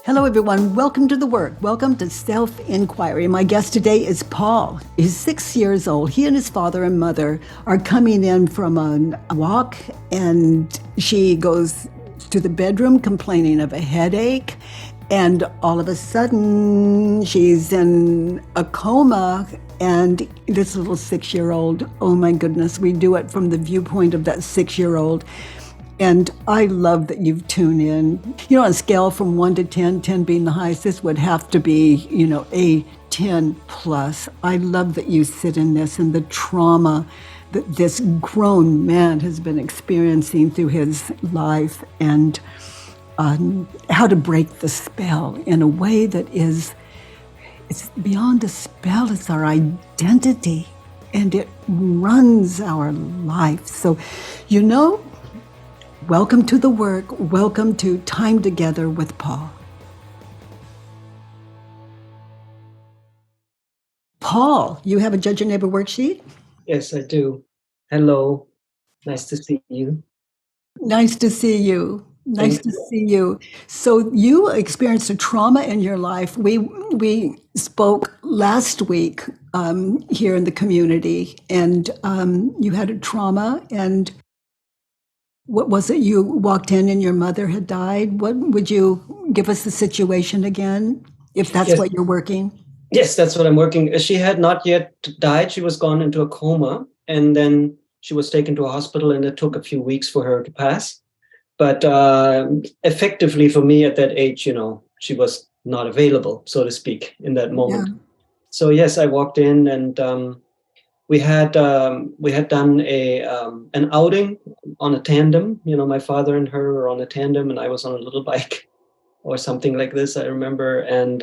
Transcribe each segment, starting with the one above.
Hello, everyone. Welcome to the work. Welcome to Self Inquiry. My guest today is Paul. He's 6 years old. He and his father and mother are coming in from a walk, and she goes to the bedroom complaining of a headache. And all of a sudden, she's in a coma. And this little 6-year-old, oh my goodness, we do it from the viewpoint of that 6-year-old. And I love that you've tuned in. On a scale from 1 to 10, 10 being the highest, this would have to be, a 10 plus. I love that you sit in this and the trauma that this grown man has been experiencing through his life, and how to break the spell in a way that it's beyond a spell. It's our identity, and it runs our life. So, welcome to the work. Welcome to Time Together with Paul. Paul, you have a Judge Your Neighbor worksheet? Yes, I do. Hello. Nice to see you. Nice to see you. Nice to see you. So you experienced a trauma in your life. We spoke last week here in the community, and you had a trauma. And what was it? You walked in and your mother had died. What would you give us the situation again, if that's what you're working? Yes, that's what I'm working. She had not yet died. She was gone into a coma, and then she was taken to a hospital, and it took a few weeks for her to pass. But effectively for me at that age, she was not available, so to speak, in that moment. Yeah. So yes, I walked in, and we had done an outing on a tandem. My father and her were on a tandem, and I was on a little bike or something like this, I remember. And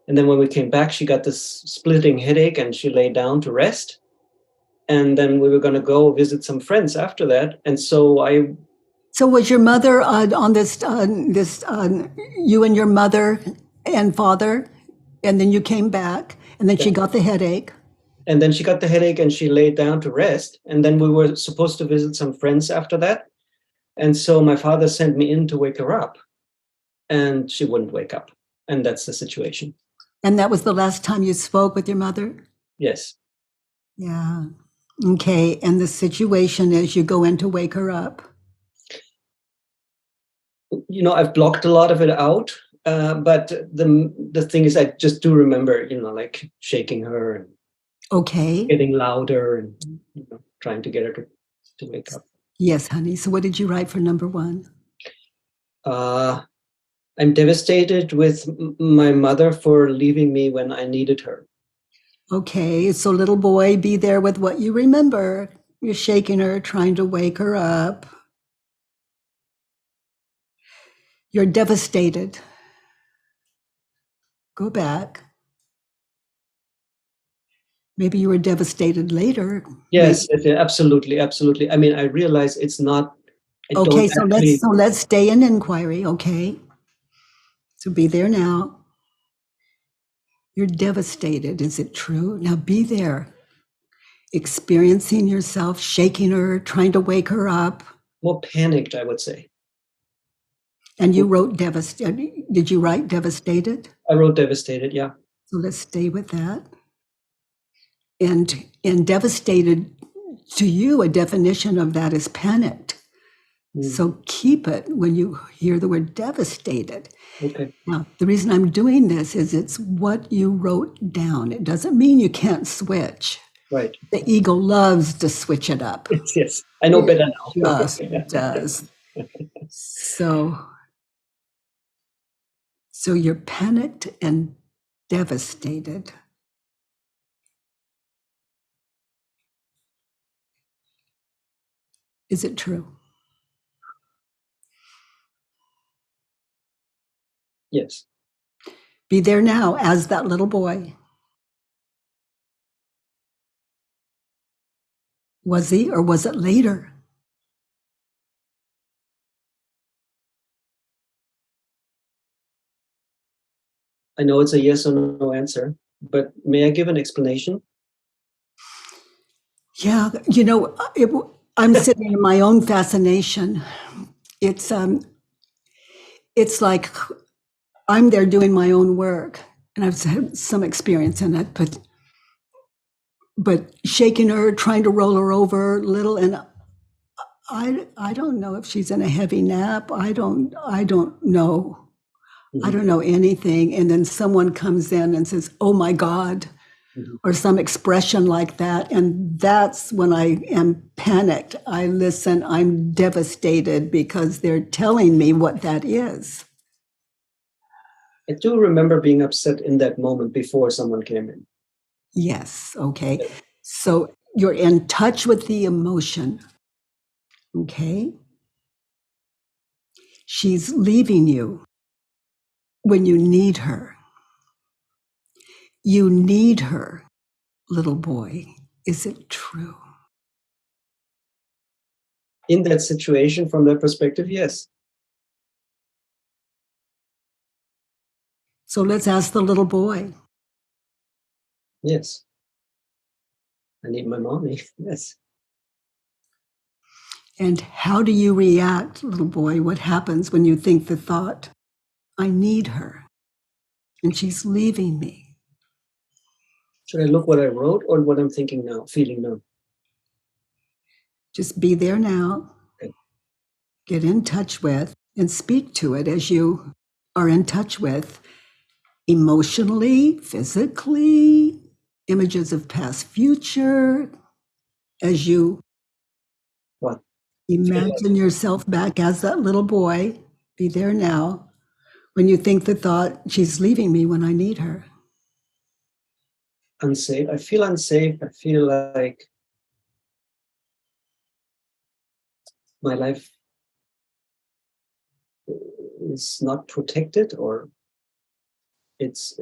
then when we came back, she got this splitting headache, and she lay down to rest. And then we were going to go visit some friends after that. And so So was your mother on this, you and your mother and father, and then you came back, and then she got the headache? And then she got the headache, and she laid down to rest. And then we were supposed to visit some friends after that. And so my father sent me in to wake her up, and she wouldn't wake up. And that's the situation. And that was the last time you spoke with your mother? Yes. Yeah. Okay. And the situation is you go in to wake her up. I've blocked a lot of it out. But the thing is, I just do remember, like shaking her and getting louder and trying to get her to wake up. Yes, honey. So what did you write for number 1? I'm devastated with my mother for leaving me when I needed her. Okay, so little boy, be there with what you remember. You're shaking her, trying to wake her up. You're devastated. Go back. Maybe you were devastated later. Yes, absolutely, absolutely. I mean, I realize it's not. Okay, so let's stay in inquiry. Okay, so be there now. You're devastated. Is it true? Now be there, experiencing yourself, shaking her, trying to wake her up. More panicked, I would say. And you wrote devastated. Did you write devastated? I wrote devastated, yeah. So let's stay with that. And devastated, to you, a definition of that is panicked. So keep it when you hear the word devastated. Okay. Now, the reason I'm doing this is it's what you wrote down. It doesn't mean you can't switch. Right. The ego loves to switch it up. Yes. I know better now. It does. So you're panicked and devastated. Is it true? Yes. Be there now as that little boy. Was he, or was it later? I know it's a yes or no answer, but may I give an explanation? Yeah, I'm sitting in my own fascination. It's like I'm there doing my own work, and I've had some experience in it, but shaking her, trying to roll her over little, and I don't know if she's in a heavy nap. I don't know. I don't know anything. And then someone comes in and says, "Oh my God," or some expression like that. And that's when I am panicked. I listen, I'm devastated because they're telling me what that is. I do remember being upset in that moment before someone came in. Yes. Okay. So you're in touch with the emotion. Okay. She's leaving you when you need her. You need her, little boy. Is it true? In that situation, from that perspective, yes. So let's ask the little boy. Yes. I need my mommy. Yes. And how do you react, little boy? What happens when you think the thought, I need her, and she's leaving me? Should I look what I wrote or what I'm thinking now, feeling now? Just be there now, Okay. get in touch with, and speak to it as you are in touch with emotionally, physically, images of past, future, as you What? imagine yourself back as that little boy. Be there now. When you think the thought, she's leaving me when I need her. Unsafe. I feel unsafe. I feel like my life is not protected, or it's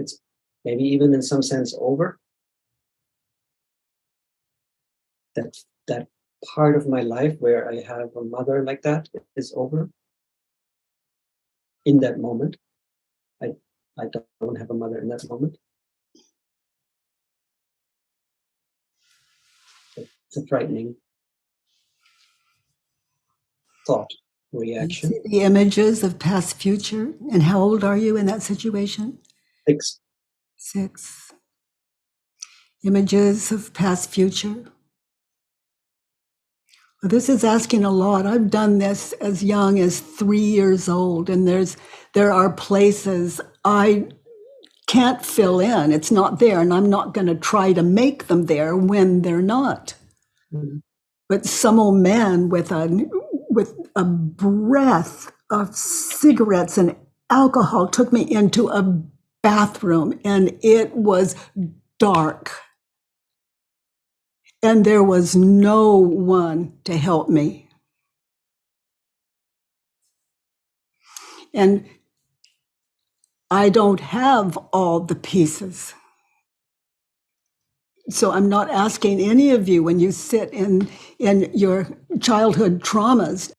maybe even in some sense over. That part of my life where I have a mother like that is over. In that moment, I don't have a mother in that moment. It's a frightening thought, You reaction. see the images of past, future, and how old are you in that situation? 6. 6. Images of past, future. Well, this is asking a lot. I've done this as young as 3 years old, and there are places I can't fill in. It's not there, and I'm not going to try to make them there when they're not. Mhm. But some old man with a breath of cigarettes and alcohol took me into a bathroom, and it was dark. And there was no one to help me. And I don't have all the pieces. So I'm not asking any of you, when you sit in your childhood traumas,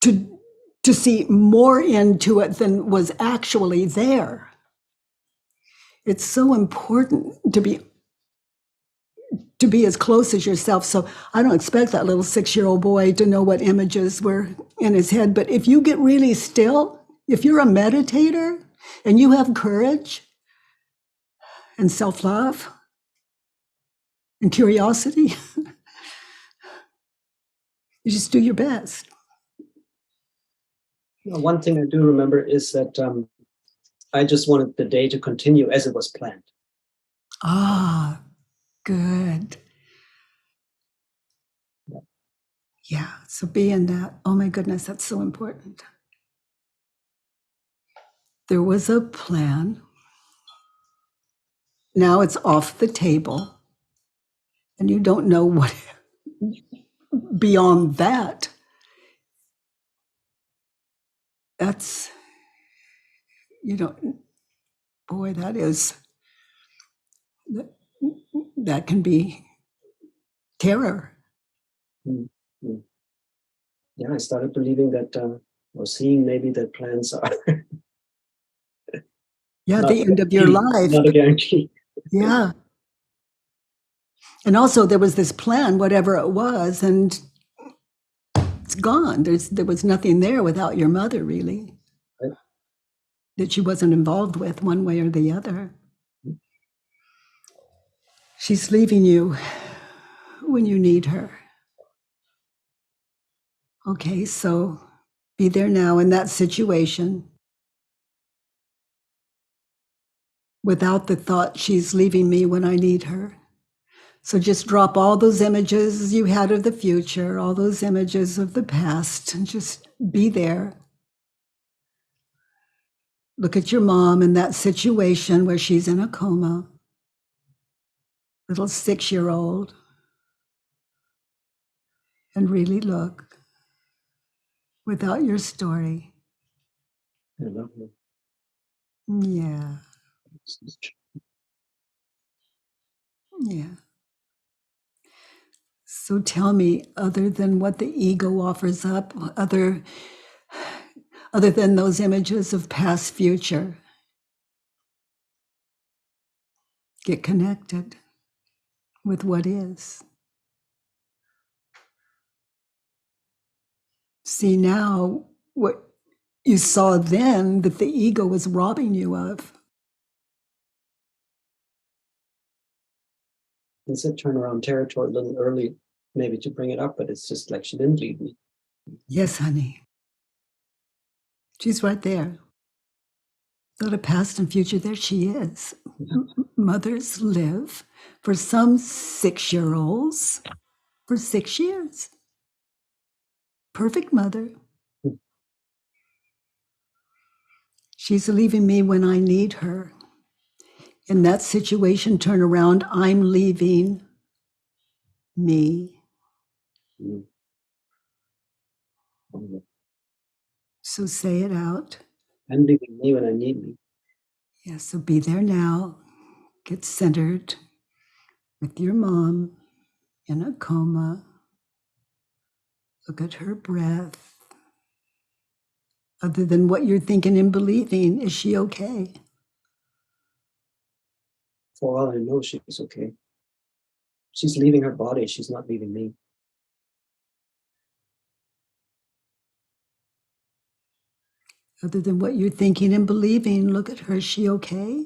to see more into it than was actually there. It's so important to be as close as yourself. So I don't expect that little 6-year-old boy to know what images were in his head. But if you get really still, if you're a meditator and you have courage and self-love and curiosity, you just do your best. One thing I do remember is that I just wanted the day to continue as it was planned. Ah, good. Yeah, so be in that. Oh my goodness, that's so important. There was a plan. Now it's off the table. And you don't know what beyond that. That's, boy, that can be terror. Mm-hmm. Yeah, I started believing that, or seeing maybe that plans are Yeah, not the end of your life. not a guarantee. Yeah. And also there was this plan, whatever it was, and it's gone. There was nothing there without your mother, really. Right. that she wasn't involved with one way or the other. She's leaving you when you need her. Okay, so be there now in that situation without the thought she's leaving me when I need her. So just drop all those images you had of the future, all those images of the past, and just be there. Look at your mom in that situation where she's in a coma, little 6-year-old, and really look without your story. I love her. Yeah. Yeah. So tell me, other than what the ego offers up, other than those images of past, future, get connected with what is. See now what you saw then that the ego was robbing you of. It's a turnaround territory a little early, maybe to bring it up, but it's just like she didn't leave me. Yes, honey. She's right there. Not a past and future, there she is. Mothers live for some 6-year-olds for 6 years. Perfect mother. She's leaving me when I need her. In that situation, turn around, I'm leaving me. So say it out. I'm leaving me when I need me. Yeah, so be there now. Get centered with your mom in a coma. Look at her breath. Other than what you're thinking and believing, is she okay? For all I know, she's okay. She's leaving her body. She's not leaving me. Other than what you're thinking and believing, look at her. Is she okay?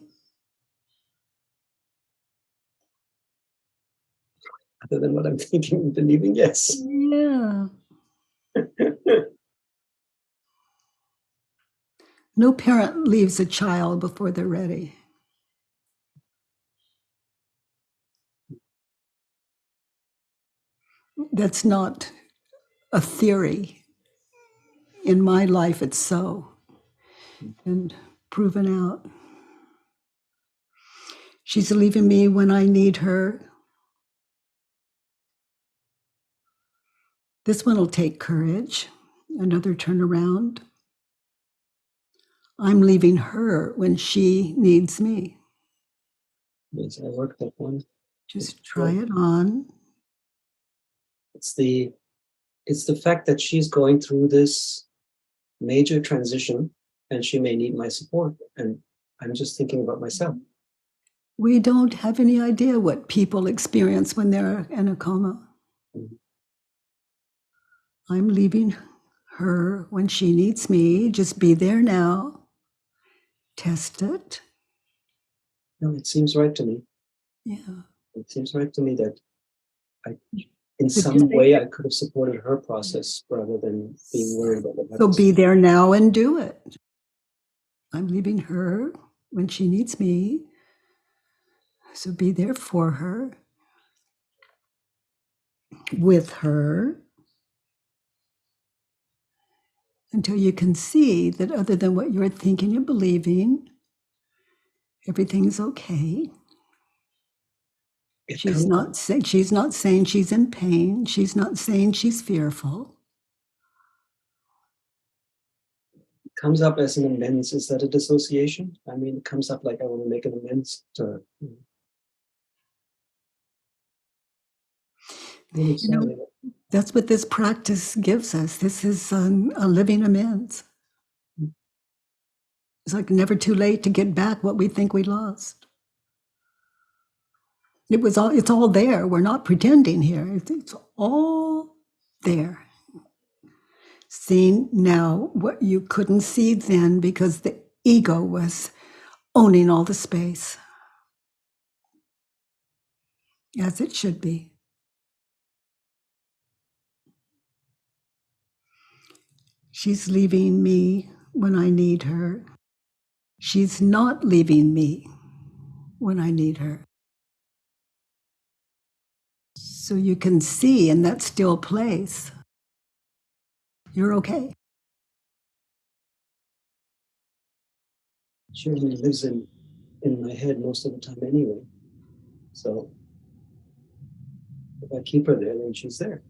Other than what I'm thinking and believing, yes. Yeah. No parent leaves a child before they're ready. That's not a theory. In my life, it's so, and proven out. She's leaving me when I need her. This one will take courage. Another turnaround. I'm leaving her when she needs me. Yes, I worked that one. Just try it on. It's the fact that she's going through this major transition and she may need my support. And I'm just thinking about myself. We don't have any idea what people experience when they're in a coma. Mm-hmm. I'm leaving her when she needs me. Just be there now. Test it. No, it seems right to me. Yeah. It seems right to me that in some way I could have supported her process rather than being worried about what happens. So be there now and do it. I'm leaving her when she needs me. So be there for her, with her, until you can see that other than what you're thinking and believing, everything's okay. She's not saying she's in pain. She's not saying she's fearful. It comes up as an amends. Is that a dissociation? I mean, it comes up like I want to make an amends to. That's what this practice gives us. This is a living amends. It's like never too late to get back what we think we lost. It's all there. We're not pretending here. It's all there. Seeing now what you couldn't see then because the ego was owning all the space, as it should be. She's leaving me when I need her. She's not leaving me when I need her. So you can see in that still place, you're okay. She only lives in my head most of the time anyway. So if I keep her there, then she's there.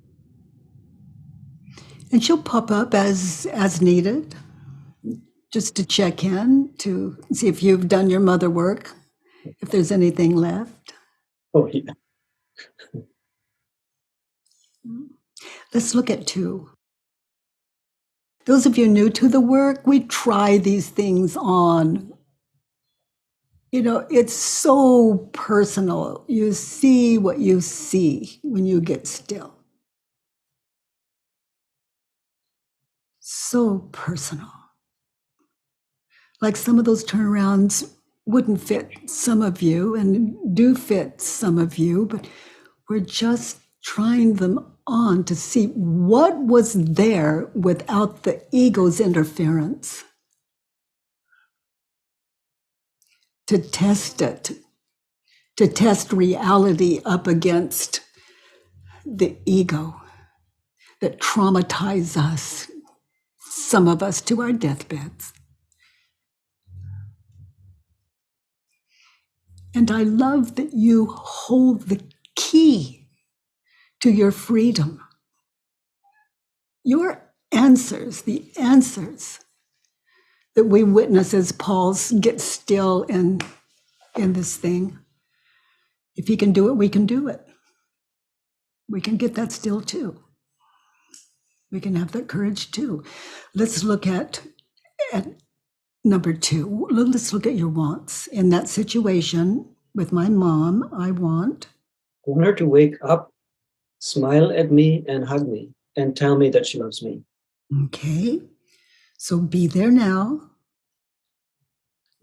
And she'll pop up as needed, just to check in, to see if you've done your mother work, if there's anything left. Oh, yeah. Let's look at 2. Those of you new to the work, we try these things on. You know, it's so personal. You see what you see when you get still. So personal. Like some of those turnarounds wouldn't fit some of you and do fit some of you, but we're just trying them on to see what was there without the ego's interference. To test it, to test reality up against the ego that traumatize us, some of us to our deathbeds. And I love that you hold the key to your freedom. Your answers, the answers that we witness as Paul's get still in this thing. If he can do it, we can do it. We can get that still too. We can have that courage too. Let's look at number 2. Let's look at your wants. In that situation with my mom, I want her to wake up, smile at me, and hug me, and tell me that she loves me. Okay. So be there now.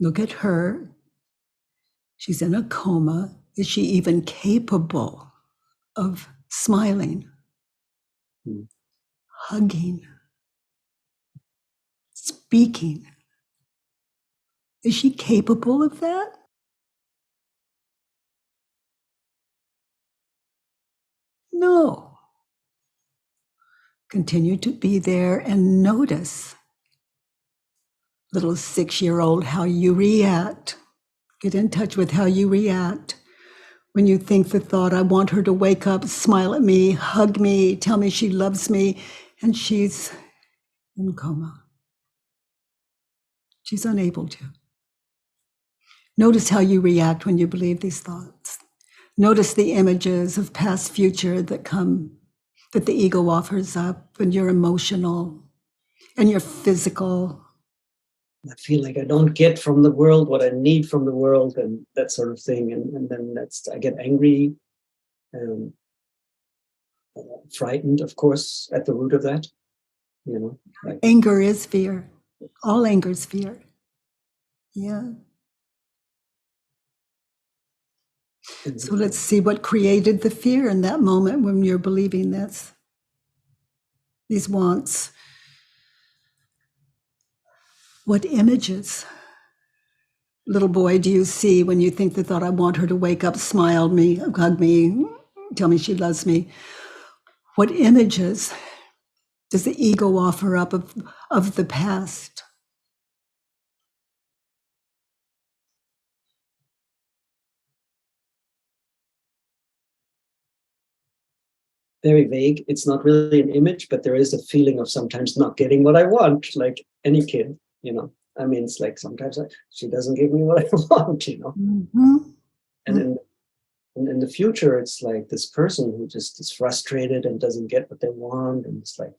Look at her. She's in a coma. Is she even capable of smiling, hugging, speaking? Is she capable of that? No. Continue to be there and notice, little 6-year-old, how you react. Get in touch with how you react when you think the thought, I want her to wake up, smile at me, hug me, tell me she loves me, and she's in coma. She's unable to. Notice how you react when you believe these thoughts. Notice the images of past, future that come, that the ego offers up, and you're emotional and you're physical. I feel like I don't get from the world what I need from the world, and that sort of thing. And then I get angry and frightened, of course, at the root of that. You know, like, anger is fear. All anger is fear. Yeah. So let's see what created the fear in that moment when you're believing this. These wants. What images, little boy, do you see when you think the thought, I want her to wake up, smile me, hug me, tell me she loves me? What images does the ego offer up of the past? very vague. It's not really an image, but there is a feeling of sometimes not getting what I want, like any kid, you know. I mean, it's like sometimes she doesn't give me what I want, you know. Mm-hmm. And in the future, it's like this person who just is frustrated and doesn't get what they want, and it's like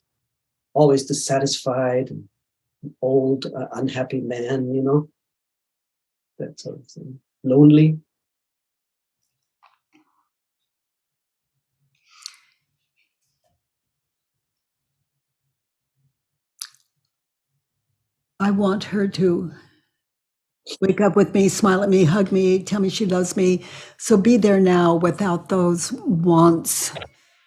always dissatisfied, and old, unhappy man, you know, that sort of thing. Lonely. I want her to Wake up with me, smile at me, hug me, tell me she loves me. So be there now without those wants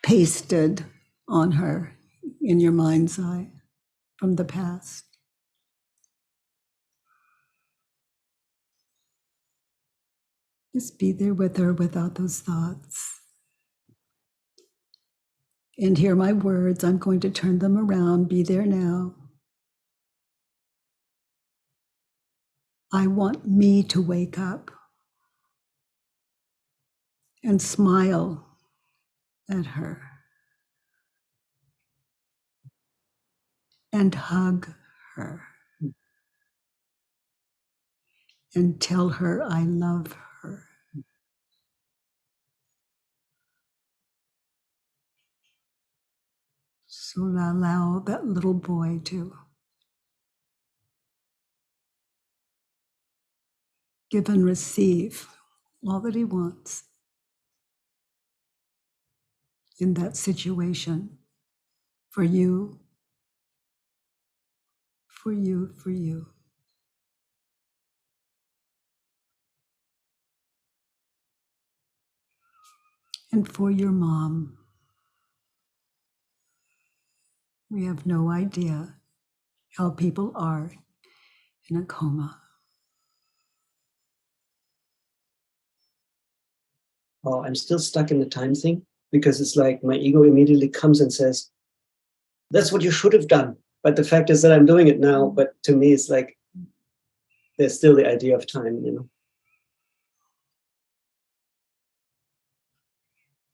pasted on her in your mind's eye from the past. Just be there with her without those thoughts. And hear my words. I'm going to turn them around. Be there now. I want me to wake up and smile at her and hug her and tell her I love her. So allow that little boy to give and receive all that he wants in that situation for you, for you, for you. And for your mom. We have no idea how people are in a coma. Oh, I'm still stuck in the time thing because it's like my ego immediately comes and says, that's what you should have done. But the fact is that I'm doing it now. But to me, it's like there's still the idea of time, you know.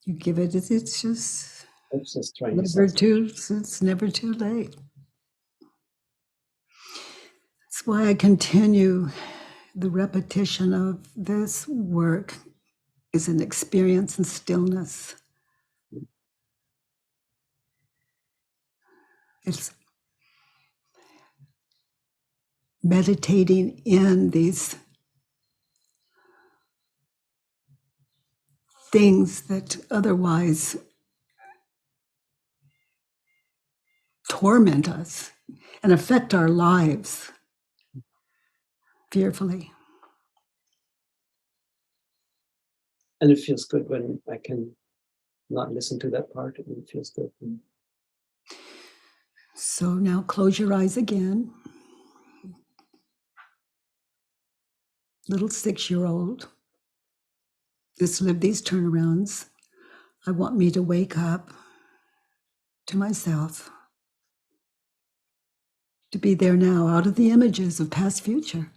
You give it, it's just It's just trying it's never too late. That's why I continue the repetition of this work is an experience in stillness. It's meditating in these things that otherwise torment us and affect our lives fearfully. And it feels good when I can not listen to that part. It feels good. So now close your eyes again. Little 6-year-old, just live these turnarounds. I want me to wake up to myself, to be there now, out of the images of past, future,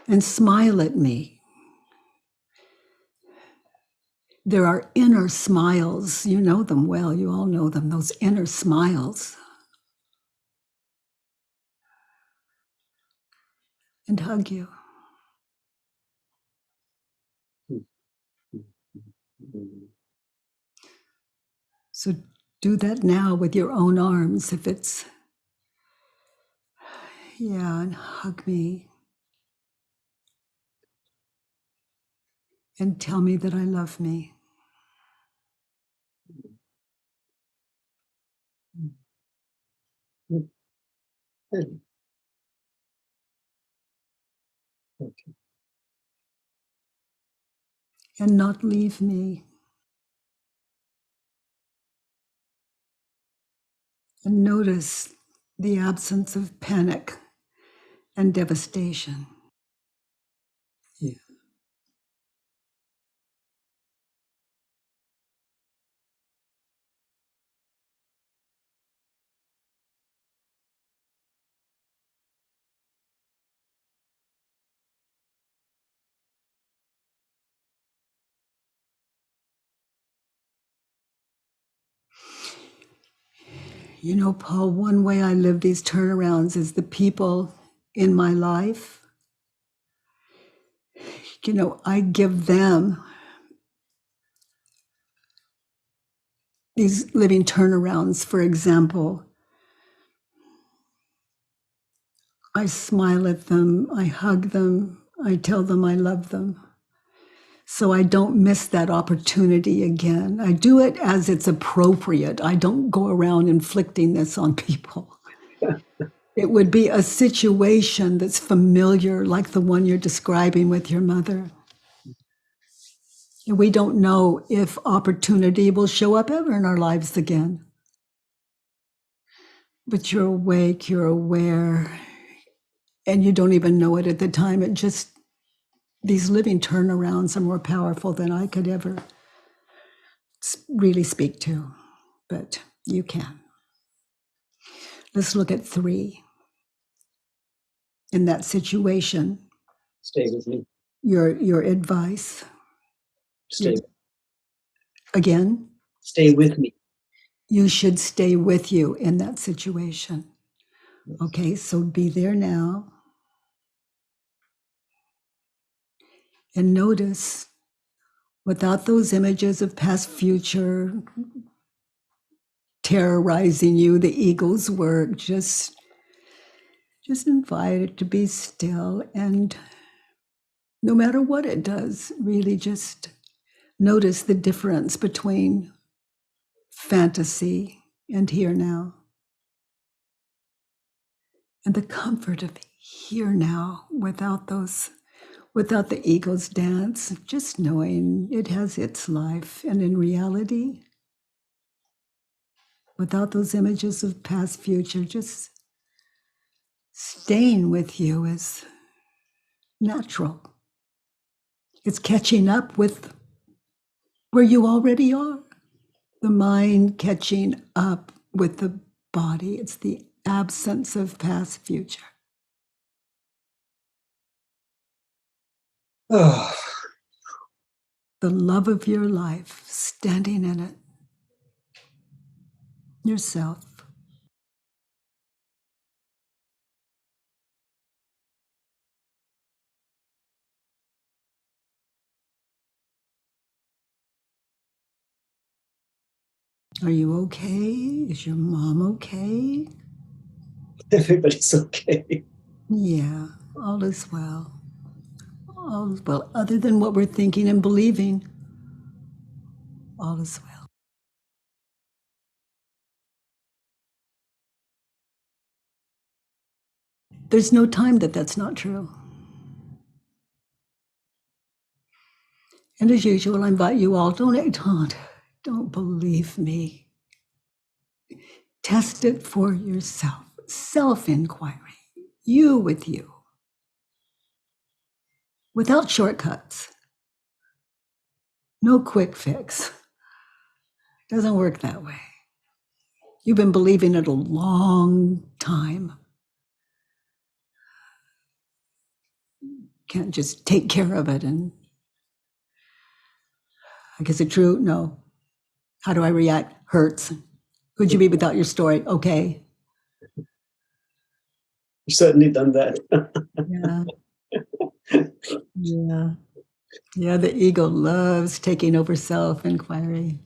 and smile at me. There are inner smiles. You know them well. You all know them, those inner smiles. And hug you. So do that now with your own arms. If it's, yeah, and hug me. And tell me that I love me. Okay. And not leave me. And notice the absence of panic and devastation. Yeah. You know, Paul, one way I live these turnarounds is the people in my life. You know, I give them these living turnarounds. For example, I smile at them, I hug them, I tell them I love them. So I don't miss that opportunity again. I do it as it's appropriate. I don't go around inflicting this on people. It would be a situation that's familiar, like the one you're describing with your mother. And we don't know if opportunity will show up ever in our lives again. But you're awake, you're aware, and you don't even know it at the time. It just, these living turnarounds are more powerful than I could ever really speak to, but you can. Let's look at 3. In that situation, Stay with me. your advice. Stay. Again, Stay with me. you should stay with you in that situation. Okay, so be there now. And notice, without those images of past, future terrorizing you, the ego's work, just invite it to be still. And no matter what it does, really just notice the difference between fantasy and here now. And the comfort of here now without the ego's dance, just knowing it has its life. And in reality, without those images of past, future, just staying with you is natural. It's catching up with where you already are. The mind catching up with the body. It's the absence of past, future. Oh, The love of your life, standing in it. Yourself. Are you okay? Is your mom okay? everybody's okay. Yeah, all is well. All is well, other than what we're thinking and believing. All is well. There's no time that's not true. And as usual, I invite you all, don't believe me. Test it for yourself. Self-inquiry. You with you. Without shortcuts. No quick fix. It doesn't work that way. You've been believing it a long time. Can't just take care of it and like, is it true? No. How do I react? Hurts. Who'd you be without your story? Okay. You've certainly done that. Yeah. Yeah. Yeah, the ego loves taking over self-inquiry.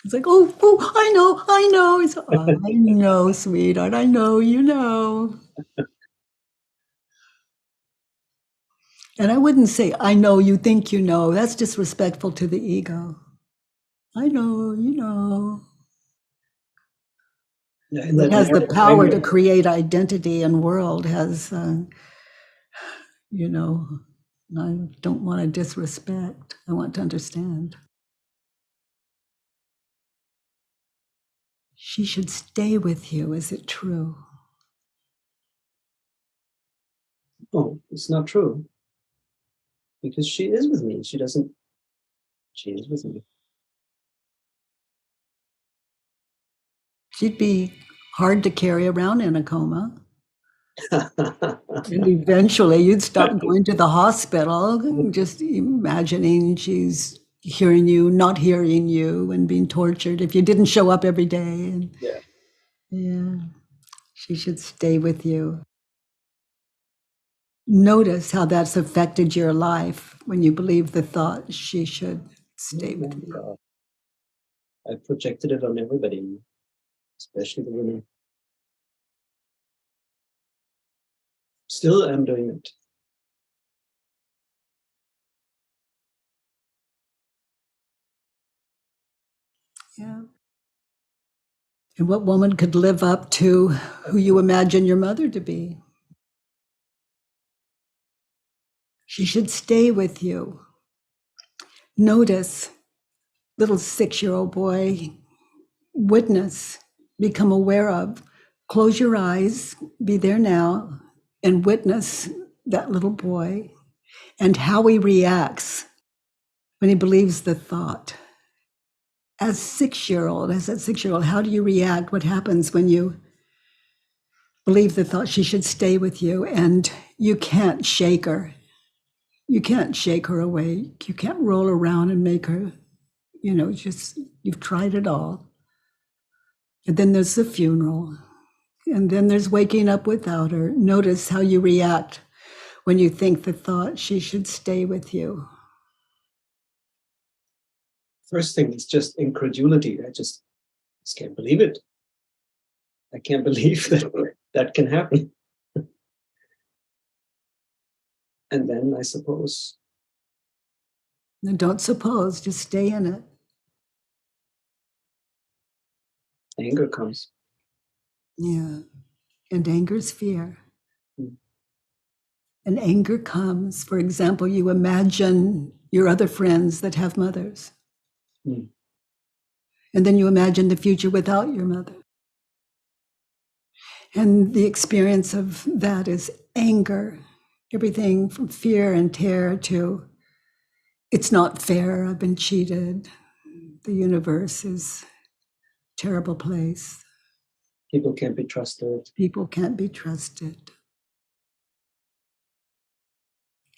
It's like, oh, I know. It's, oh, I know, sweetheart. I know, you know. And I wouldn't say, I know, you think you know. That's disrespectful to the ego. I know, you know. Yeah, It has the power to create identity and world, has, you know, I don't want to disrespect. I want to understand. She should stay with you. Is it true? Oh, it's not true. Because she is with me. She is with me. She'd be hard to carry around in a coma. And eventually you'd stop going to the hospital, just imagining she's hearing you, not hearing you, and being tortured if you didn't show up every day. And yeah, she should stay with you. Notice how that's affected your life when you believe the thought she should stay with you. I projected it on everybody, especially the women. Still am doing it. Yeah. And what woman could live up to who you imagine your mother to be? She should stay with you. Notice, little 6-year-old boy, witness, become aware of, close your eyes, be there now, and witness that little boy and how he reacts when he believes the thought. As that 6-year-old, how do you react? What happens when you believe the thought she should stay with you and you can't shake her? You can't shake her away. You can't roll around and make her, you've tried it all. And then there's the funeral. And then there's waking up without her. Notice how you react when you think the thought she should stay with you. First thing is just incredulity. I just can't believe it. I can't believe that can happen. And then I suppose. No, don't suppose, just stay in it. Anger comes. Yeah. And anger's fear. And anger comes, for example, you imagine your other friends that have mothers. And then you imagine the future without your mother. And the experience of that is anger, everything from fear and terror to, it's not fair, I've been cheated. The universe is a terrible place. People can't be trusted. People can't be trusted.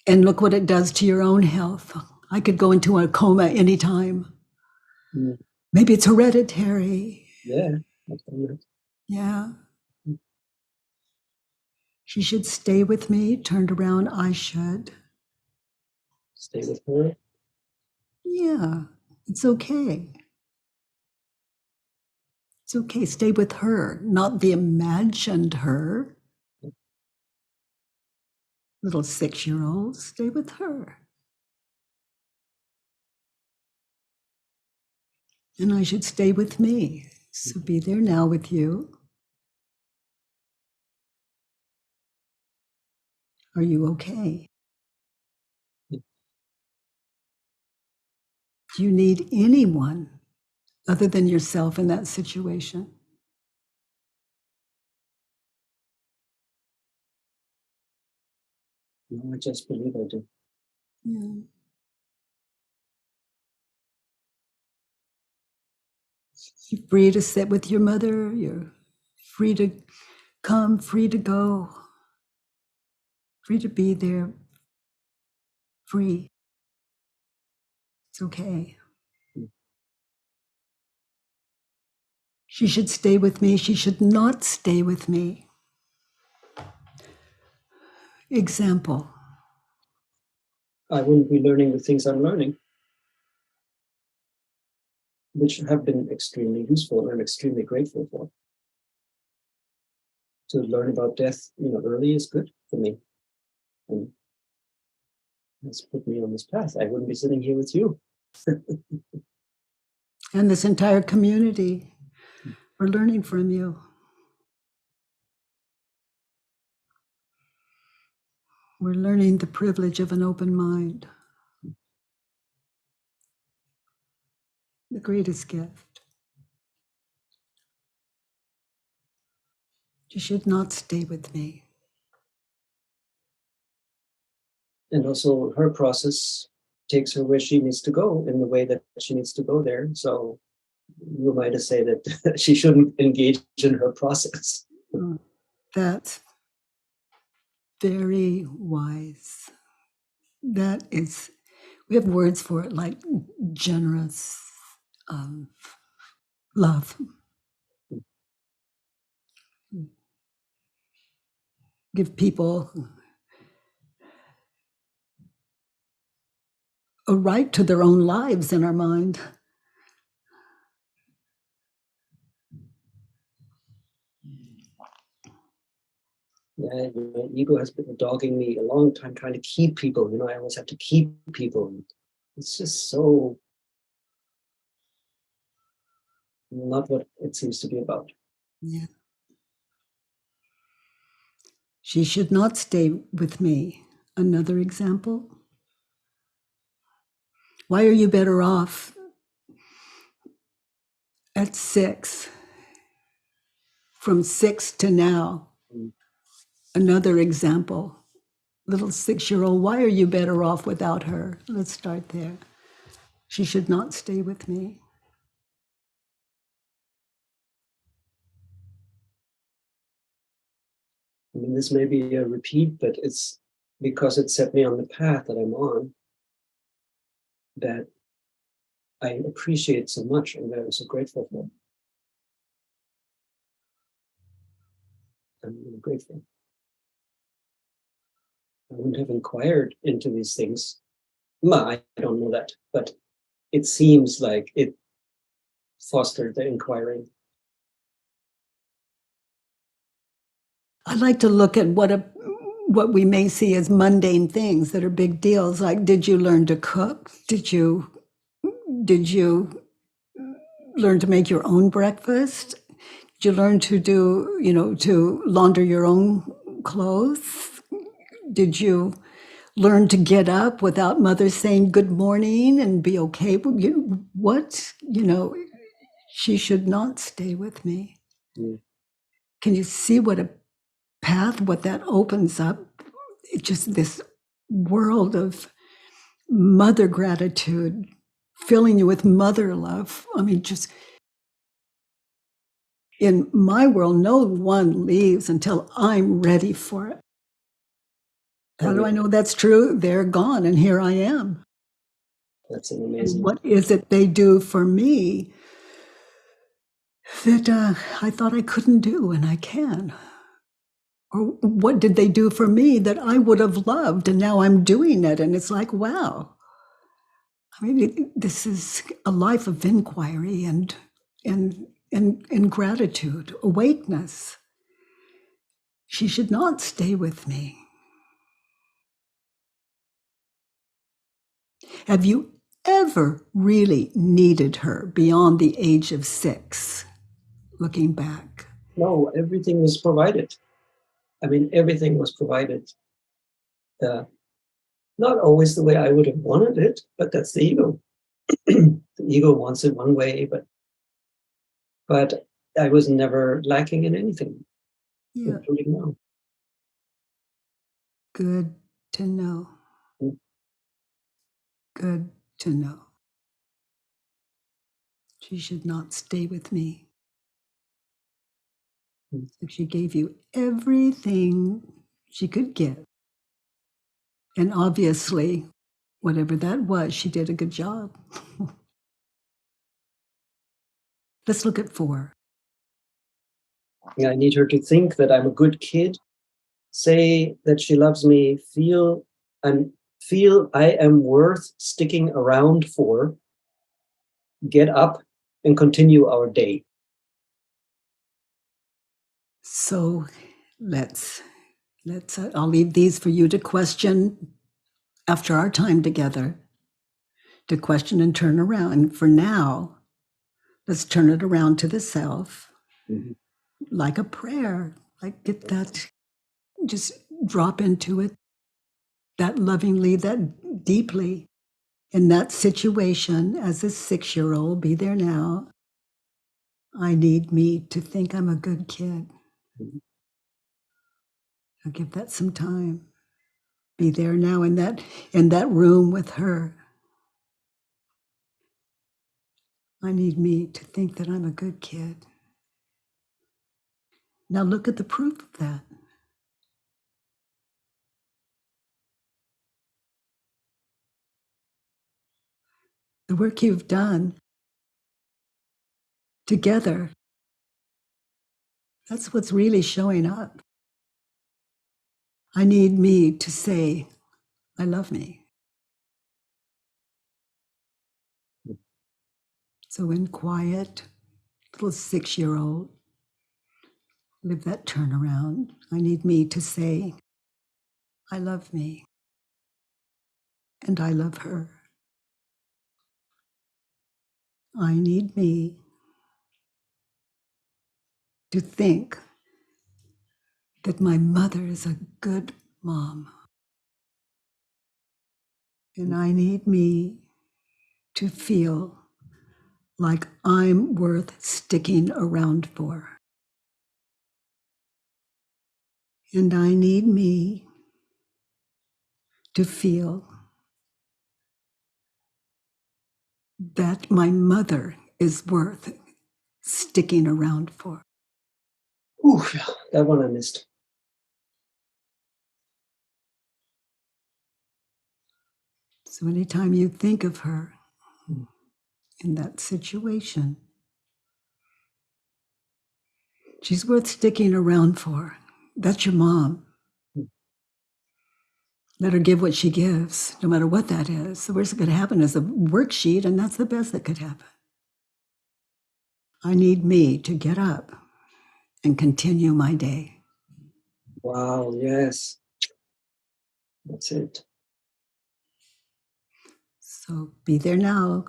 And look what it does to your own health. I could go into a coma anytime. Maybe it's hereditary. Yeah. Yeah. She should stay with me. Turned around, I should. Stay with her? Yeah, it's okay. It's okay. Stay with her, not the imagined her. Little 6-year-old, stay with her. And I should stay with me. So be there now with you. Are you okay? Do you need anyone other than yourself in that situation? No, I just believe I do. Yeah. You're free to sit with your mother. You're free to come, free to go, free to be there, free. It's okay. She should stay with me. She should not stay with me. Example. I wouldn't be learning the things I'm learning, which have been extremely useful and I'm extremely grateful for. To learn about death, early is good for me. And that's put me on this path. I wouldn't be sitting here with you. And this entire community, we're learning from you. We're learning the privilege of an open mind. The greatest gift. You should not stay with me. And also her process takes her where she needs to go in the way that she needs to go there. So you might say that she shouldn't engage in her process. That's very wise. That is, we have words for it like generous love. Give people a right to their own lives in our mind. Yeah, my ego has been dogging me a long time, trying to keep people. I always have to keep people. It's just so not what it seems to be about. Yeah. She should not stay with me. Another example. Why are you better off at 6, from 6 to now? Mm. Another example. Little 6-year-old, why are you better off without her? Let's start there. She should not stay with me. I mean, this may be a repeat, but it's because it set me on the path that I'm on that I appreciate so much and that I'm so grateful for. I'm really grateful. I wouldn't have inquired into these things. I don't know that, but it seems like it fostered the inquiry. I like to look at what we may see as mundane things that are big deals. Like, did you learn to cook? Did you learn to make your own breakfast? Did you learn to to launder your own clothes? Did you learn to get up without mother saying good morning and be okay? She should not stay with me. Mm. Can you see what a path, what that opens up? Just this world of mother gratitude, filling you with mother love. I mean, just in my world, no one leaves until I'm ready for it. How do I know that's true? They're gone, and here I am. That's an And amazing. what is it they do for me that I thought I couldn't do, and I can? Or what did they do for me that I would have loved, and now I'm doing it, and it's like, wow. I mean, this is a life of inquiry and gratitude, awakeness. She should not stay with me. Have you ever really needed her beyond the age of 6, looking back? No, everything was provided. I mean, everything was provided. Not always the way I would have wanted it, but that's the ego. The ego wants it one way, but I was never lacking in anything, Yeah, including now. good to know. Mm. Good to know. She should not stay with me. Mm. If she gave you everything she could give, and obviously, whatever that was, she did a good job. Let's look at 4. Yeah, I need her to think that I'm a good kid, say that she loves me, feel I am worth sticking around for, get up and continue our day. So let's I'll leave these for you to question after our time together, to question and turn around. And for now, let's turn it around to the self, Mhm. like a prayer, like get that, just drop into it, that lovingly, that deeply, in that situation as a 6-year-old, be there now. I need me to think I'm a good kid. Mhm. I'll give that some time. Be there now in that room with her. I need me to think that I'm a good kid. Now look at the proof of that. The work you've done together, that's what's really showing up. I need me to say, I love me. So in quiet, little 6-year-old, live that turnaround. I need me to say, I love me. And I love her. I need me to think that my mother is a good mom. And I need me to feel like I'm worth sticking around for. And I need me to feel that my mother is worth sticking around for. Ooh, that one I missed. So anytime you think of her in that situation, she's worth sticking around for. That's your mom. Let her give what she gives, no matter what that is. The worst that could happen is a worksheet, and that's the best that could happen. I need me to get up and continue my day. Wow, yes. That's it. So be there now,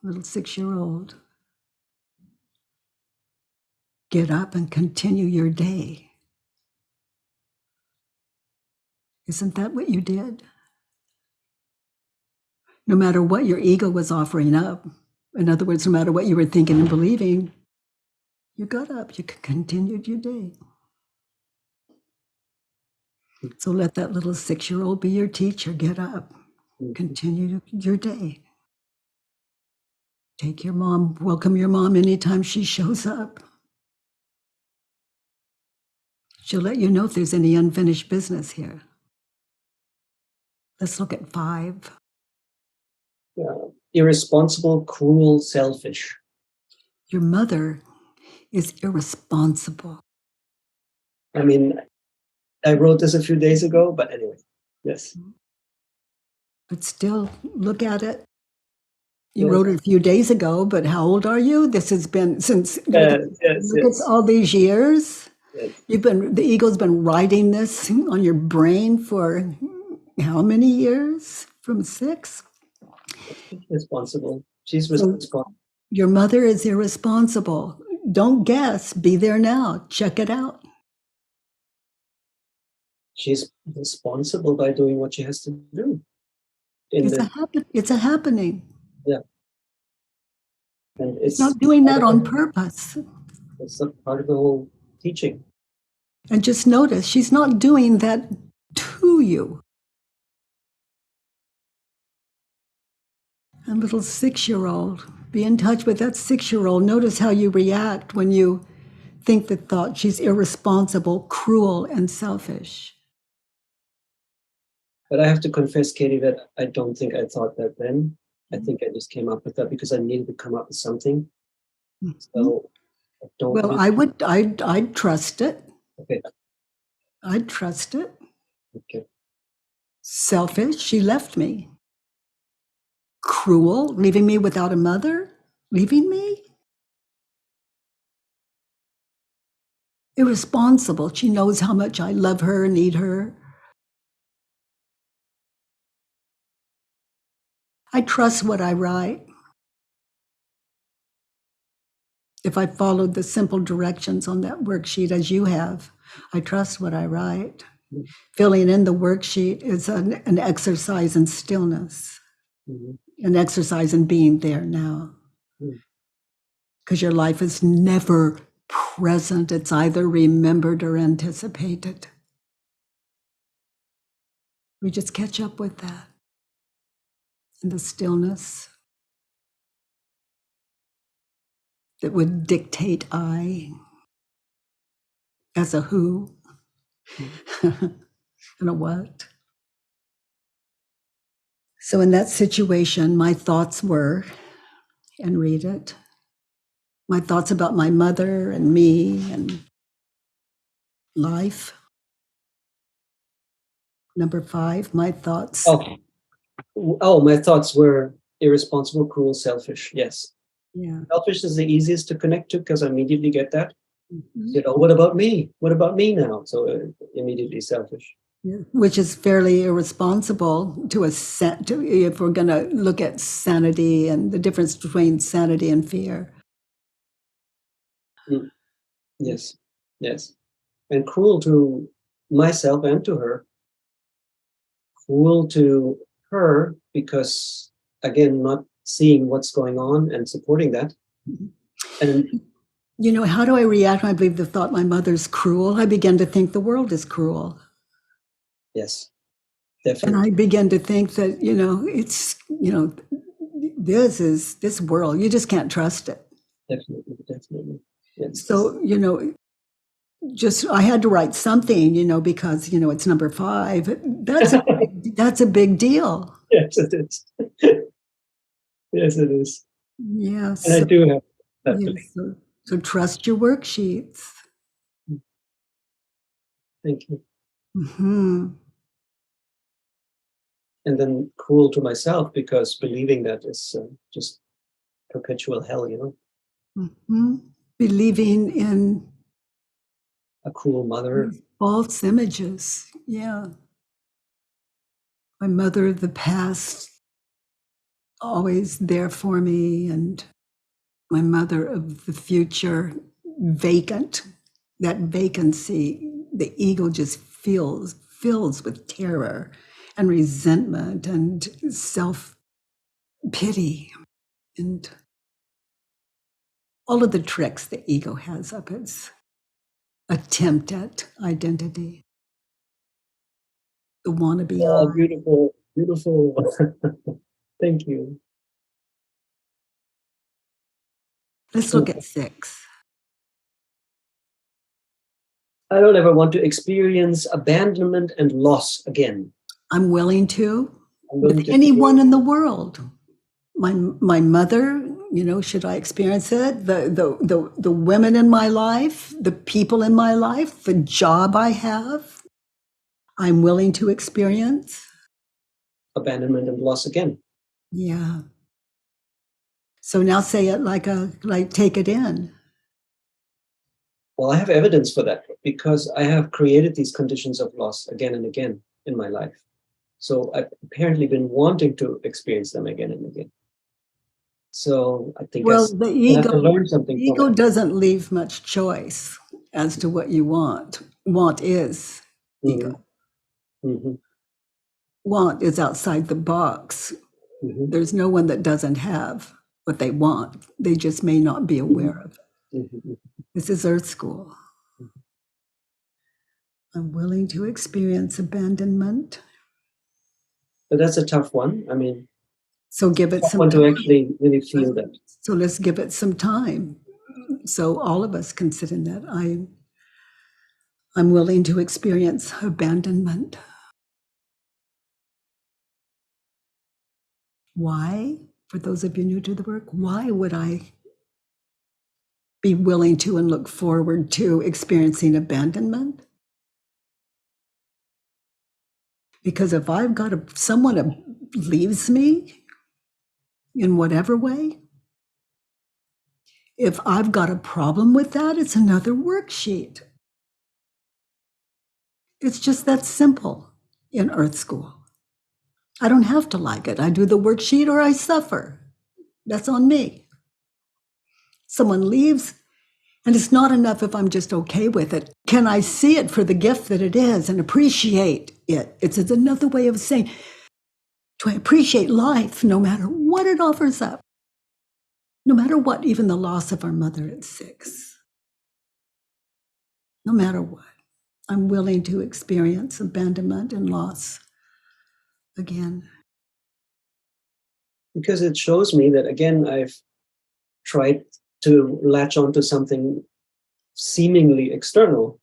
little 6-year-old. Get up and continue your day. Isn't that what you did? No matter what your ego was offering up, in other words, no matter what you were thinking and believing, you got up, you continued your day. So let that little 6-year-old be your teacher. Get up, continue your day. Take your mom, welcome your mom anytime she shows up. She'll let you know if there's any unfinished business here. Let's look at 5. Irresponsible, cruel, selfish. Your mother is irresponsible. I mean, I wrote this a few days ago, but anyway, yes. But still, look at it. You Yes. wrote it a few days ago, but how old are you? This has been since, look at all these years. Yes. The ego's been writing this on your brain for how many years? From 6? Responsible. She's So responsible. your mother is irresponsible. Don't guess. Be there now. Check it out. She's responsible by doing what she has to do. It's a happening. Yeah. And It's not doing that on purpose. It's a part of the whole teaching. And just notice, she's not doing that to you. A little 6-year-old, be in touch with that 6-year-old. Notice how you react when you think the thought she's irresponsible, cruel, and selfish. But I have to confess, Katie, that I don't think I thought that then. I think I just came up with that because I needed to come up with something. So I don't. Well, I'd trust it. Okay. I'd trust it. Okay. Selfish, she left me. Cruel, leaving me without a mother? Leaving me? Irresponsible, she knows how much I love her, need her. I trust what I write. If I followed the simple directions on that worksheet as you have, I trust what I write. Filling in the worksheet is an exercise in stillness, an exercise in being there now. Because your life is never present, it's either remembered or anticipated. We just catch up with that in the stillness that would dictate I as a who and a what. So in that situation, my thoughts were, and read it, my thoughts about my mother and me and life. Number 5, my thoughts. Oh, my thoughts were irresponsible, cruel, selfish. Yes. Yeah. Selfish is the easiest to connect to because I immediately get that. What about me? What about me now? So immediately selfish. Yeah. Which is fairly irresponsible if we're going to look at sanity and the difference between sanity and fear. Yes, yes. And cruel to myself and to her. Cruel to her because, again, not seeing what's going on and supporting that. And How do I react when I believe the thought my mother's cruel? I begin to think the world is cruel. yes, And I definitely, begin to think that, it's, this world, you just can't trust it. definitely, definitely. Yes, So, just I had to write something, because, it's number 5. That's a big deal. yes, it is. Yes, it is. And I Yes. do have that belief. Yes. So trust your worksheets. Thank you. Hmm. And then cruel to myself because believing that is just perpetual hell. Hmm. Believing in A cruel mother. false images. Yeah. My mother of the past, always there for me, and my mother of the future, vacant. That vacancy, the ego just fills with terror and resentment and self pity and all of the tricks the ego has up its attempt at identity, the wannabe Oh, I. beautiful, beautiful. Thank you. Let's look at 6. I don't ever want to experience abandonment and loss again. I'm willing to, I'm with willing to anyone experience. in the world. My mother, should I experience it? The women in my life, the people in my life, the job I have, I'm willing to experience. Abandonment and loss again. Yeah. So now say it like take it in. Well, I have evidence for that because I have created these conditions of loss again and again in my life. So I've apparently been wanting to experience them again and again. So I think I Well, the still have to ego, learn the something from ego it. doesn't leave much choice as to what you want. Want is Mm-hmm. ego. Mm-hmm. Want is outside the box. Mm-hmm. There's no one that doesn't have what they want. They just may not be aware of it. Mm-hmm. This is Earth School. I'm willing to experience abandonment. But that's a tough one. I mean, So give it tough some one to time. actually really feel that. So let's give it some time. So all of us can sit in that. I'm willing to experience abandonment. Why? For those of you new to the work, why would I be willing to and look forward to experiencing abandonment? Because if I've got someone that leaves me in whatever way, if I've got a problem with that, it's another worksheet. It's just that simple in Earth School. I don't have to like it. I do the worksheet or I suffer. That's on me. Someone leaves, and it's not enough if I'm just okay with it. Can I see it for the gift that it is and appreciate it? It's another way of saying, to appreciate life no matter what it offers up, no matter what, even the loss of our mother at 6. No matter what, I'm willing to experience abandonment and loss again. Because it shows me that, again, I've tried to latch onto something seemingly external.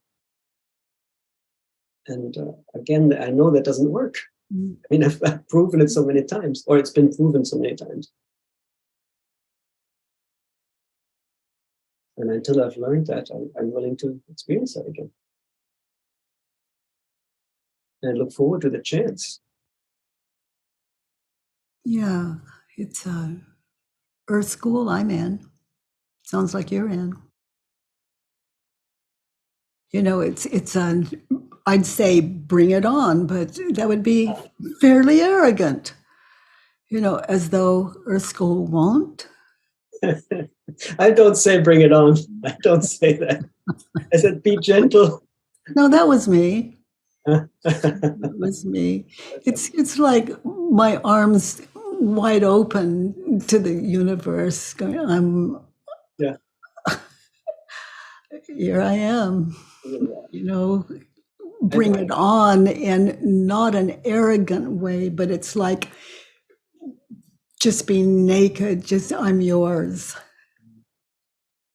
And again, I know that doesn't work. I mean, I've proven it so many times, or it's been proven so many times. And until I've learned that, I'm willing to experience that again. And I look forward to the chance. Yeah, it's Earth School I'm in. Sounds like you're in. It's I'd say bring it on, but that would be fairly arrogant. As though Earth School won't. I don't say bring it on. I don't say that. I said, be gentle. No, that was me. That's It was me. It's like my arms wide open to the universe. I'm yeah. Here I am. Yeah. You know, And bring it on, and not an arrogant way, but it's like just being naked. Just I'm yours.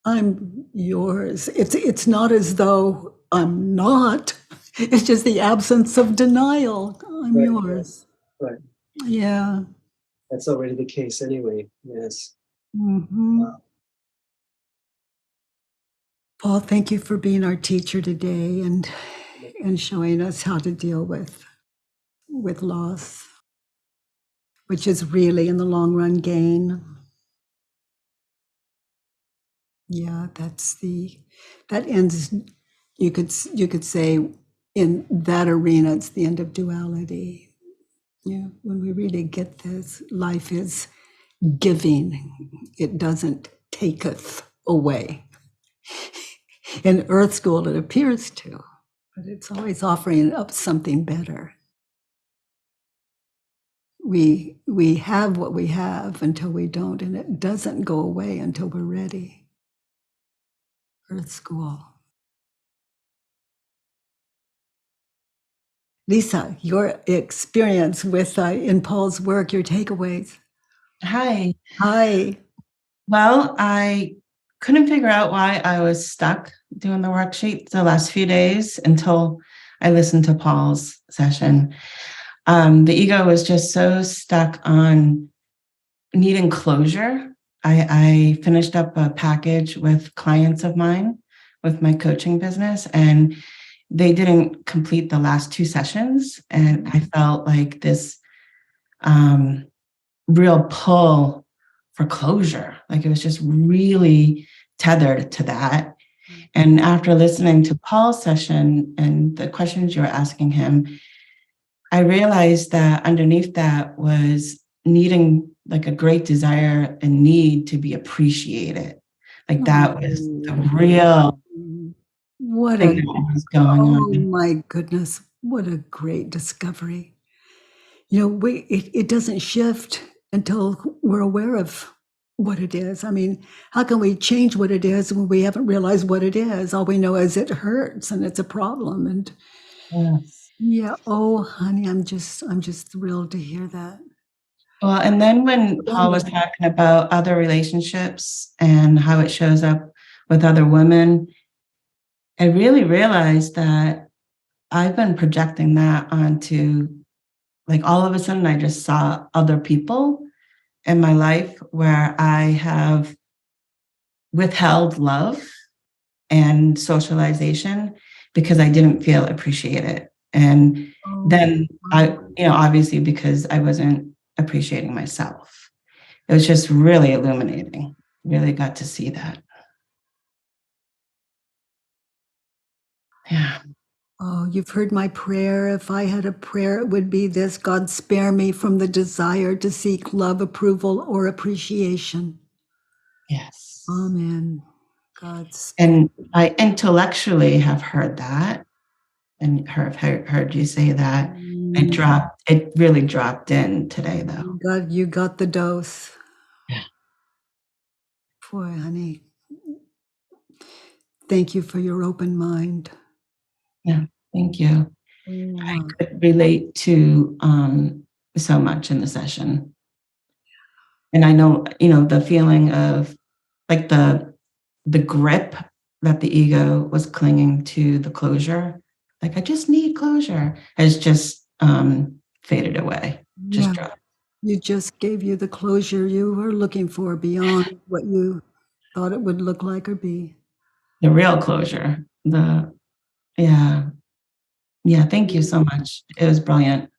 I'm yours. It's not as though I'm not. It's just the absence of denial. I'm right, yours. right. Yeah. That's already the case anyway. Yes. Hmm. Paul, thank you for being our teacher today and showing us how to deal with loss, which is really in the long run gain. Yeah, that ends. You could say in that arena, it's the end of duality. Yeah, when we really get this, life is giving. It doesn't taketh away. In Earth School, it appears to, but it's always offering up something better. We have what we have until we don't, and it doesn't go away until we're ready. Earth School. Lisa, your experience with in Paul's work, your takeaways. Hi. Hi. Well, I couldn't figure out why I was stuck doing the worksheet the last few days until I listened to Paul's session. The ego was just so stuck on needing closure. I finished up a package with clients of mine with my coaching business, and they didn't complete the last two sessions. And I felt like this real pull for closure. Like it was just really tethered to that. And after listening to Paul's session and the questions you were asking him, I realized that underneath that was needing like a great desire and need to be appreciated. Like that was the real What thing a that was going Oh on. my goodness, what a great discovery. You know, it doesn't shift until we're aware of what it is. I mean, how can we change what it is when we haven't realized what it is? All we know is it hurts and it's a problem. And Yes. yeah, oh honey, I'm just thrilled to hear that. Well, and then when Paul was talking about other relationships and how it shows up with other women, I really realized that I've been projecting that onto, like, all of a sudden, I just saw other people in my life where I have withheld love and socialization because I didn't feel appreciated. And then obviously because I wasn't appreciating myself. It was just really illuminating. Really got to see that. Yeah. Oh, you've heard my prayer. If I had a prayer, it would be this: God, spare me from the desire to seek love, approval, or appreciation. Yes. Amen. God's. And I intellectually have heard that and heard you say that. It really dropped in today though. You got the dose. Yeah. Boy, honey. Thank you for your open mind. Yeah. Thank you. I Wow. could relate to so much in the session. And I know, the feeling of like the grip that the ego was clinging to the closure, like I just need closure, has just faded away. Just dropped. You just gave you the closure you were looking for beyond what you thought it would look like or be. The real closure. Yeah. Thank you so much. It was brilliant.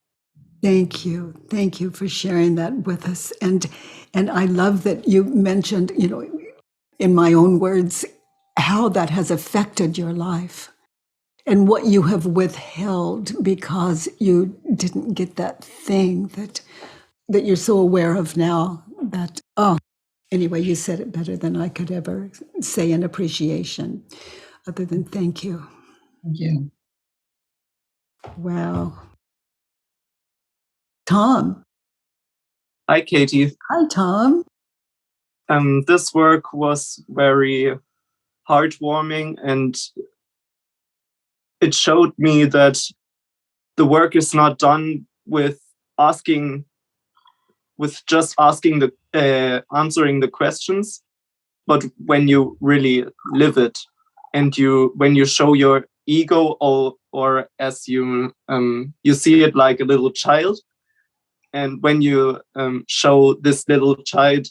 Thank you. Thank you for sharing that with us. And I love that you mentioned, in my own words, how that has affected your life and what you have withheld because you didn't get that thing that you're so aware of now. Anyway, you said it better than I could ever say in appreciation. other than thank you. Thank you. Wow. Tom. Hi, Katie. Hi, Tom. This work was very heartwarming, and it showed me that the work is not done with just asking answering the questions, but when you really live it, and when you show your ego, or as you see it like a little child, and when you show this little child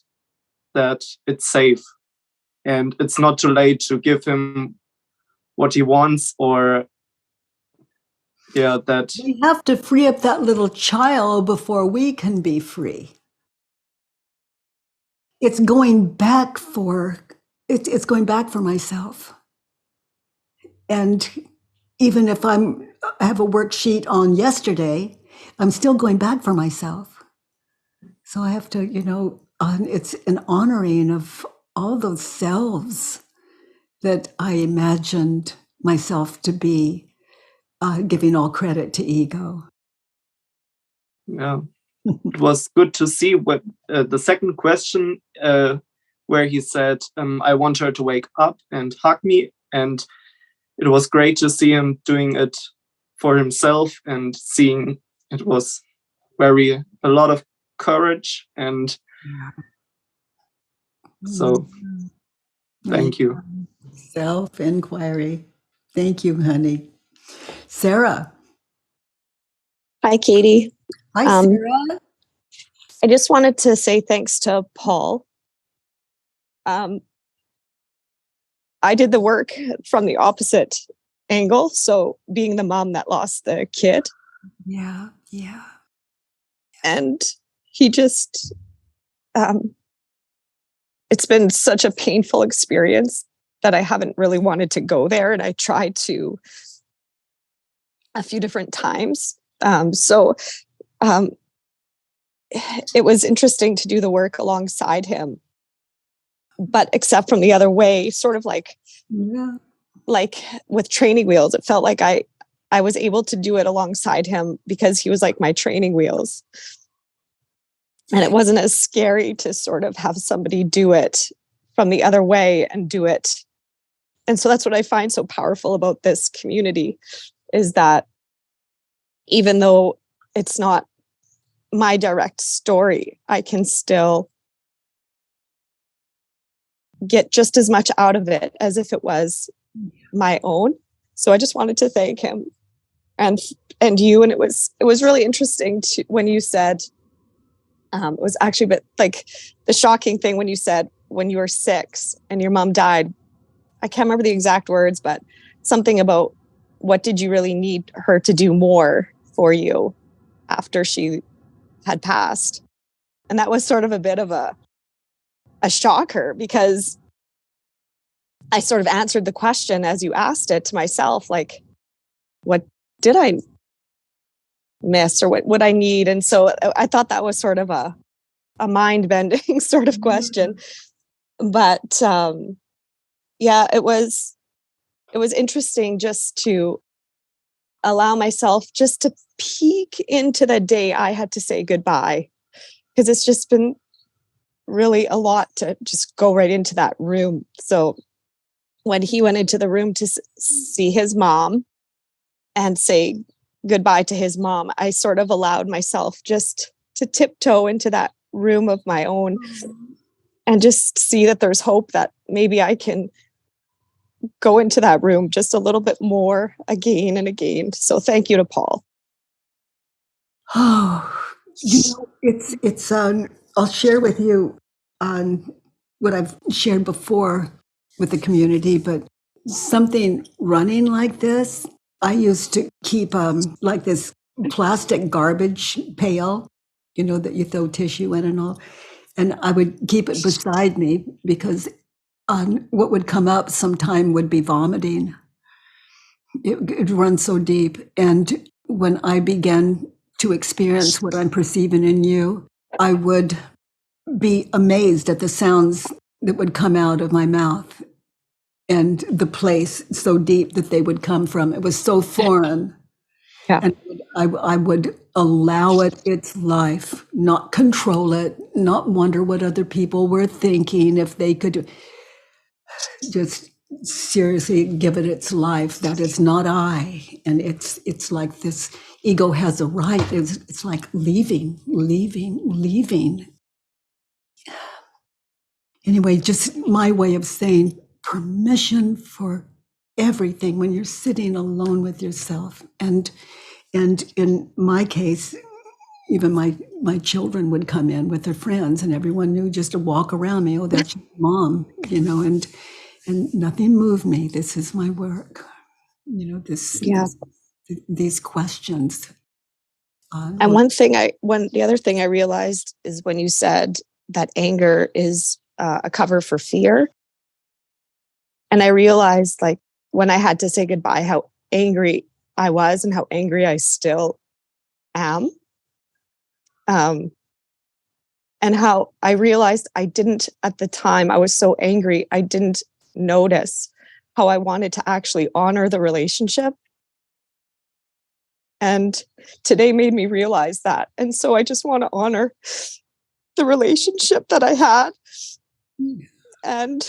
that it's safe and it's not too late to give him what he wants, or that we have to free up that little child before we can be free. It's going back for myself. And even if I have a worksheet on yesterday, I'm still going back for myself. So I have to, it's an honoring of all those selves that I imagined myself to be, giving all credit to ego. Yeah, it was good to see what the second question, where he said, I want her to wake up and hug me. And it was great to see him doing it for himself, and seeing it was a lot of courage. And so thank you. Self-inquiry. Thank you, honey. Sarah. Hi, Katie. Hi, Sarah. I just wanted to say thanks to Paul. I did the work from the opposite angle. So being the mom that lost the kid. Yeah. And he just, it's been such a painful experience that I haven't really wanted to go there. And I tried to a few different times. It was interesting to do the work alongside him, but except from the other way, sort of like with training wheels, it felt like I was able to do it alongside him because he was like my training wheels. And it wasn't as scary to sort of have somebody do it from the other way and do it. And so that's what I find so powerful about this community, is that even though it's not my direct story, I can still get just as much out of it as if it was my own. So I just wanted to thank him and you. And it was really interesting when you said, it was actually, but like the shocking thing when you said when you were 6 and your mom died, I can't remember the exact words, but something about what did you really need her to do more for you after she had passed. And that was sort of a bit of a shocker, because I sort of answered the question as you asked it to myself, like, what did I miss, or what would I need? And so I thought that was sort of a mind-bending sort of question. But yeah, it was interesting just to allow myself just to peek into the day I had to say goodbye, because it's just been really a lot to just go right into that room. So when he went into the room to see his mom and say goodbye to his mom, I sort of allowed myself just to tiptoe into that room of my own and just see that there's hope that maybe I can go into that room just a little bit more again and again. So thank you to Paul. Oh, it's I'll share with you on what I've shared before with the community, but something running like this, I used to keep like this plastic garbage pail, that you throw tissue in and all. And I would keep it beside me because what would come up sometime would be vomiting. It runs so deep. And when I began to experience what I'm perceiving in you, I would be amazed at the sounds that would come out of my mouth. and the place so deep that they would come from. It was so foreign. Yeah. And I would allow it its life, not control it, not wonder what other people were thinking, if they could just seriously give it its life. That is not I. And it's like this ego has a right. It's like leaving. Anyway, just my way of saying permission for everything when you're sitting alone with yourself. And in my case, even my children would come in with their friends, and everyone knew just to walk around me. Oh, that's your mom, and nothing moved me. This is my work, these questions. And the other thing I realized is when you said that anger is a cover for fear. And I realized, like, when I had to say goodbye, how angry I was and how angry I still am. And how I realized I didn't, at the time, I was so angry, I didn't notice how I wanted to actually honor the relationship. And today made me realize that. And so I just want to honor the relationship that I had and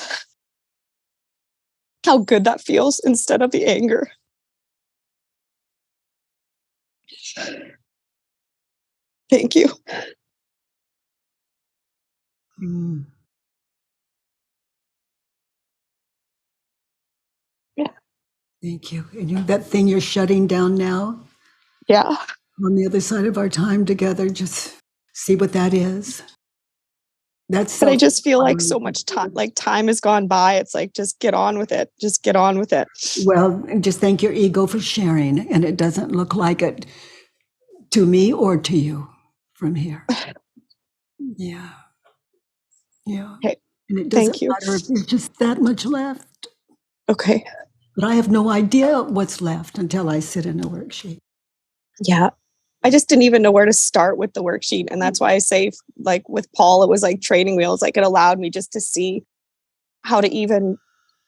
how good that feels instead of the anger. Thank you. Yeah. Thank you. And that thing you're shutting down now? Yeah. On the other side of our time together, just see what that is. But I just feel like so much time has gone by. It's like, just get on with it. Just get on with it. Well, just thank your ego for sharing. And it doesn't look like it to me or to you from here. Yeah. Okay. And it doesn't matter if there's just that much left. Okay. But I have no idea what's left until I sit in a worksheet. Yeah. I just didn't even know where to start with the worksheet. And that's why I say, like with Paul, it was like training wheels. Like, it allowed me just to see how to even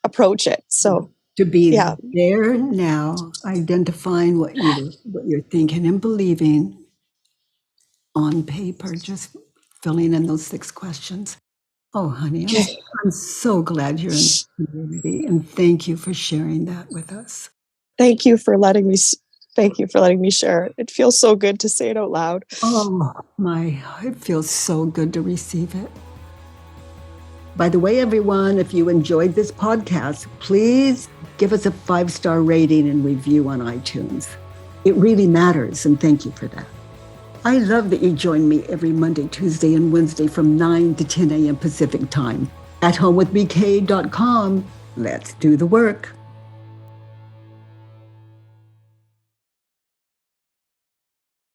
approach it. So to be there now, identifying what you're thinking and believing on paper, just filling in those 6 questions. Oh, honey, I'm so glad you're in the community, and thank you for sharing that with us. Thank you for letting me share. It feels so good to say it out loud. Oh, it feels so good to receive it. By the way, everyone, if you enjoyed this podcast, please give us a 5-star rating and review on iTunes. It really matters, and thank you for that. I love that you join me every Monday, Tuesday, and Wednesday from 9 to 10 a.m. Pacific time at homewithbk.com. Let's do the work.